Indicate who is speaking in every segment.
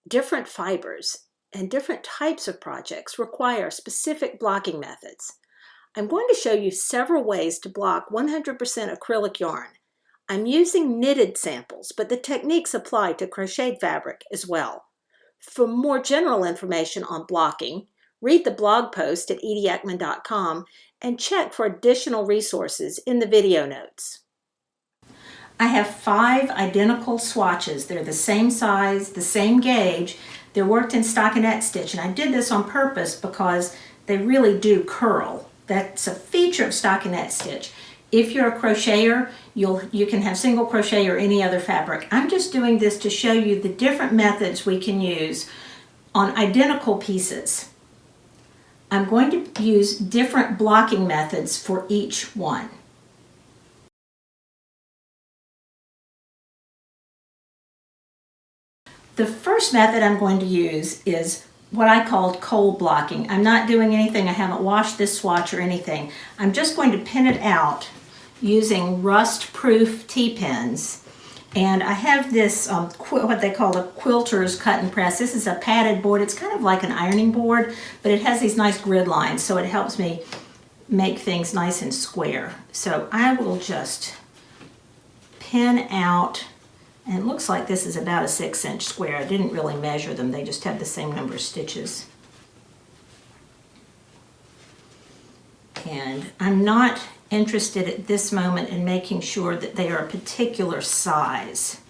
Speaker 1: different fibers and different types of projects require specific blocking methods. I'm going to show you several ways to block 100% acrylic yarn. I'm using knitted samples, but the techniques apply to crocheted fabric as well. For more general information on blocking, read the blog post at edieeckman.com and check for additional resources in the video notes. I have 5 identical swatches. They're the same size, the same gauge. They're worked in stockinette stitch, and I did this on purpose because they really do curl. That's a feature of stockinette stitch. If you're a crocheter, you can have single crochet or any other fabric. I'm just doing this to show you the different methods we can use on identical pieces. I'm going to use different blocking methods for each one. The first method I'm going to use is what I called cold blocking. I'm not doing anything. I haven't washed this swatch or anything. I'm just going to pin it out using rust-proof T-pins. And I have this, what they call a quilter's cut and press. This is a padded board. It's kind of like an ironing board, but it has these nice grid lines, so it helps me make things nice and square. So I will just pin out. And it looks like this is about a 6-inch square. I didn't really measure them. They just have the same number of stitches. And I'm not interested at this moment in making sure that they are a particular size.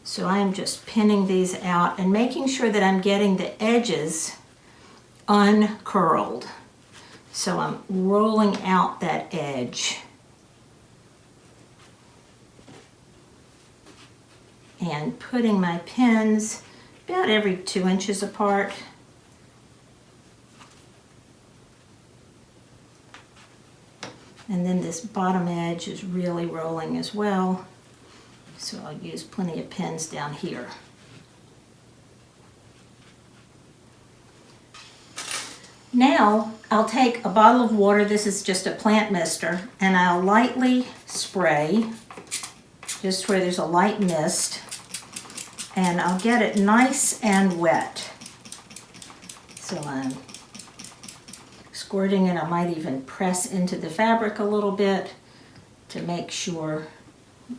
Speaker 1: So I'm just pinning these out and making sure that I'm getting the edges uncurled. So I'm rolling out that edge. And putting my pins about every 2 inches apart. And then this bottom edge is really rolling as well, so I'll use plenty of pins down here. Now I'll take a bottle of water, this is just a plant mister, and I'll lightly spray just where there's a light mist. And I'll get it nice and wet. So I'm squirting it. I might even press into the fabric a little bit to make sure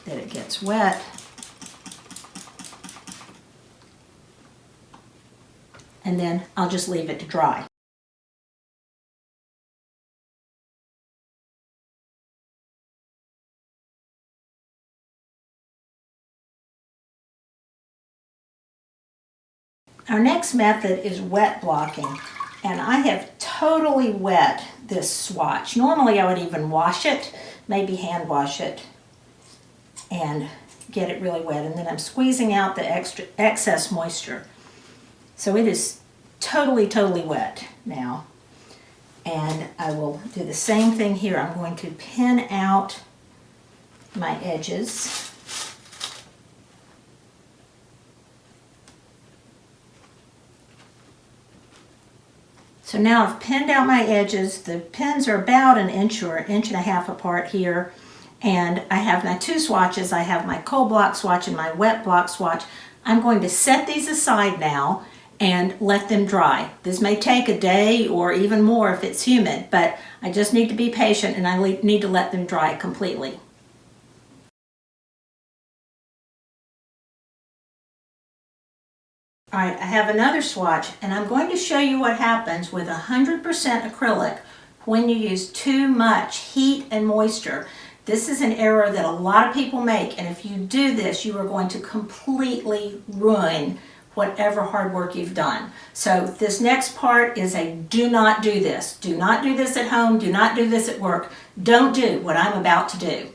Speaker 1: that it gets wet. And then I'll just leave it to dry. Our next method is wet blocking, and I have totally wet this swatch. Normally I would even wash it, maybe hand wash it, and get it really wet, and then I'm squeezing out the excess moisture. So it is totally wet now, and I will do the same thing here. I'm going to pin out my edges. So now I've pinned out my edges. The pins are about an inch or an inch and a half apart here. And I have my 2 swatches. I have my cold block swatch and my wet block swatch. I'm going to set these aside now and let them dry. This may take a day or even more if it's humid, but I just need to be patient and I need to let them dry completely. All right, I have another swatch, and I'm going to show you what happens with 100% acrylic when you use too much heat and moisture. This is an error that a lot of people make, and if you do this, you are going to completely ruin whatever hard work you've done. So this next part is a do not do this. Do not do this at home. Do not do this at work. Don't do what I'm about to do.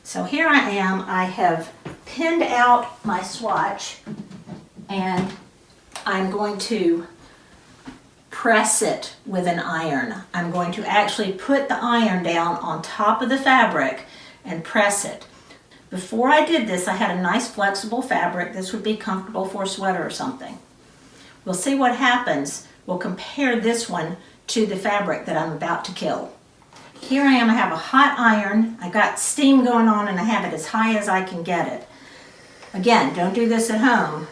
Speaker 1: So here I am. I have pinned out my swatch, and I'm going to press it with an iron. I'm going to actually put the iron down on top of the fabric and press it. Before I did this, I had a nice flexible fabric. This would be comfortable for a sweater or something. We'll see what happens. We'll compare this one to the fabric that I'm about to kill. Here I am, I have a hot iron. I got steam going on and I have it as high as I can get it. Again, don't do this at home.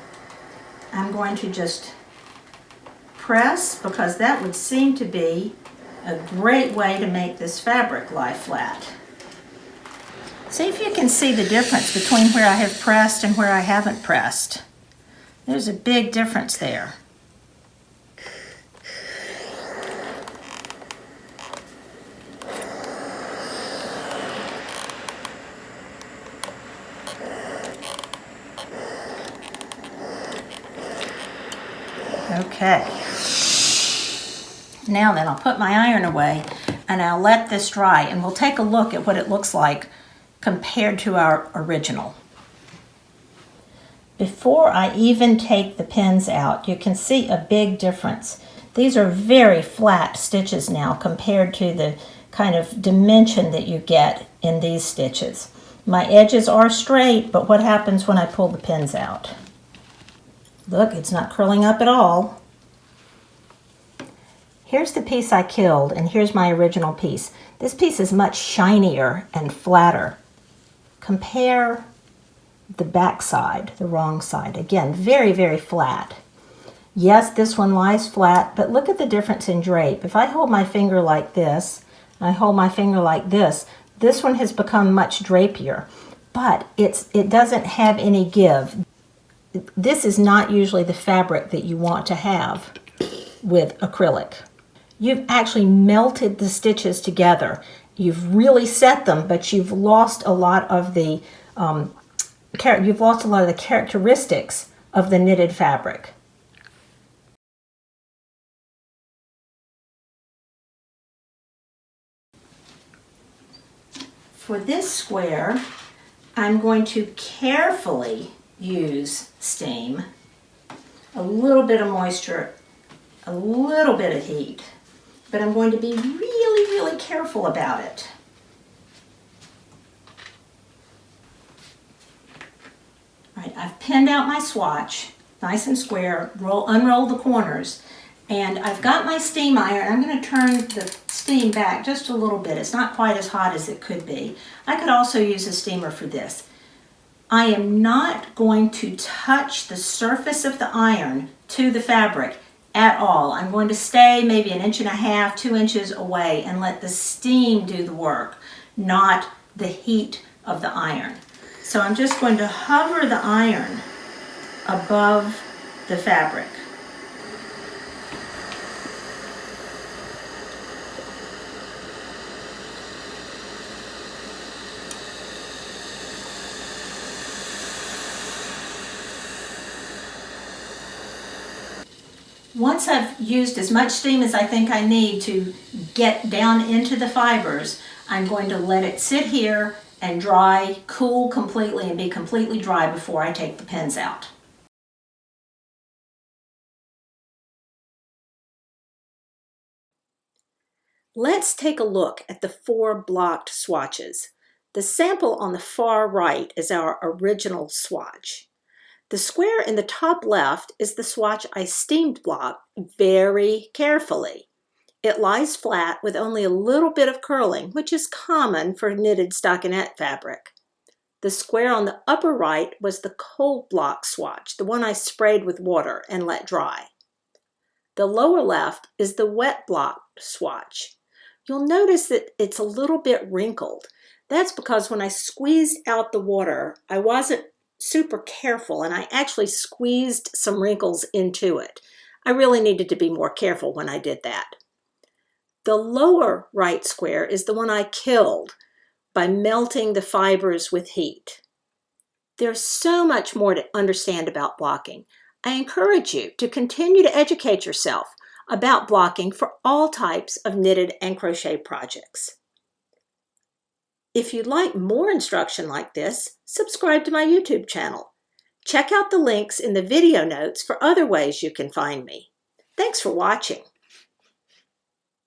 Speaker 1: I'm going to just press, because that would seem to be a great way to make this fabric lie flat. See if you can see the difference between where I have pressed and where I haven't pressed. There's a big difference there. Okay. Now then, I'll put my iron away and I'll let this dry, and we'll take a look at what it looks like compared to our original. Before I even take the pins out, you can see a big difference. These are very flat stitches now compared to the kind of dimension that you get in these stitches. My edges are straight, but what happens when I pull the pins out? Look, it's not curling up at all. Here's the piece I killed, and here's my original piece. This piece is much shinier and flatter. Compare the back side, the wrong side. Again, very, very flat. Yes, this one lies flat, but look at the difference in drape. If I hold my finger like this, and I hold my finger like this one has become much drapier, but it doesn't have any give. This is not usually the fabric that you want to have with acrylic. You've actually melted the stitches together. You've really set them, but you've lost a lot of the characteristics of the knitted fabric. For this square, I'm going to carefully use steam, a little bit of moisture, a little bit of heat, but I'm going to be really, really careful about it. All right, I've pinned out my swatch, nice and square, unroll the corners, and I've got my steam iron. I'm going to turn the steam back just a little bit. It's not quite as hot as it could be. I could also use a steamer for this. I am not going to touch the surface of the iron to the fabric at all. I'm going to stay maybe 1.5 inches, 2 inches away and let the steam do the work, not the heat of the iron. So I'm just going to hover the iron above the fabric. Once I've used as much steam as I think I need to get down into the fibers, I'm going to let it sit here and dry, cool completely, and be completely dry before I take the pins out. Let's take a look at the 4 blocked swatches. The sample on the far right is our original swatch. The square in the top left is the swatch I steamed blocked very carefully. It lies flat with only a little bit of curling, which is common for knitted stockinette fabric. The square on the upper right was the cold block swatch, the one I sprayed with water and let dry. The lower left is the wet block swatch. You'll notice that it's a little bit wrinkled. That's because when I squeezed out the water, I wasn't super careful, and I actually squeezed some wrinkles into it. I really needed to be more careful when I did that. The lower right square is the one I killed by melting the fibers with heat. There's so much more to understand about blocking. I encourage you to continue to educate yourself about blocking for all types of knitted and crochet projects. If you'd like more instruction like this, subscribe to my YouTube channel. Check out the links in the video notes for other ways you can find me. Thanks for watching.